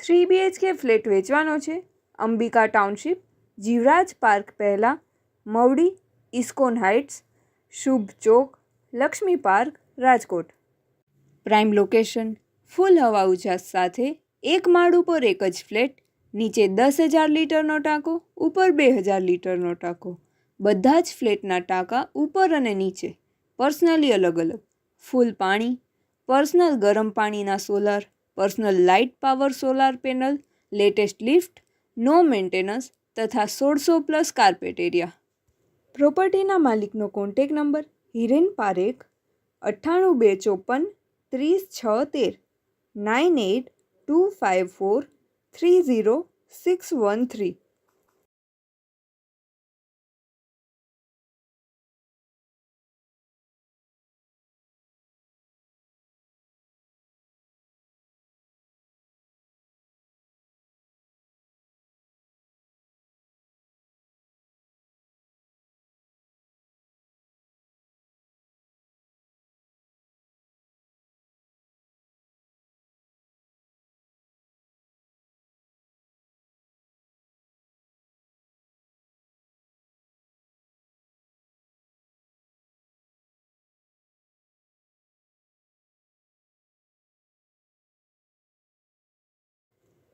3 BHK flat વેચવાનો છે Ambika township, Jivraj park પહેલાં, Mavdi, ISKCON heights, Shubh Chowk, Laxmi park, Rajkot. Prime location, full હવા ઉજાસ સાથે, એક માળ ઉપર એક જ ફ્લેટ, નીચે 10,000 લીટરનો ટાંકો, ઉપર 2,000 લીટરનો ટાંકો. બધા જ ફ્લેટના ટાંકા ઉપર અને નીચે પર્સનલી અલગ અલગ. ફૂલ પાણી, પર્સનલ ગરમ પાણીના solar, personal light power solar panel, latest lift, no maintenance તથા 1600+ કાર્પેટ એરિયા. પ્રોપર્ટીના માલિકનો કોન્ટેક નંબર હિરેન પારેખ 98 254 30 613 9825430613.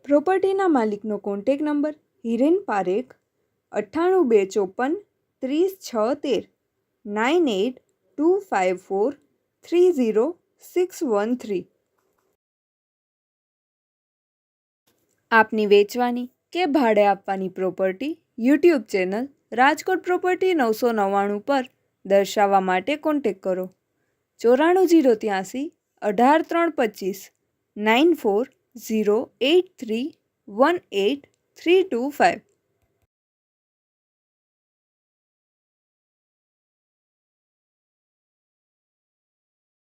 પ્રોપર્ટીના માલિકનો કોન્ટેક નંબર હિરેન પારેખ 98 254 30 613. આપની વેચવાની કે ભાડે આપવાની property YouTube channel Rajkot property 999 પર દર્શાવવા માટે કોન્ટેક કરો 94 083 18 325 94 083 18 325.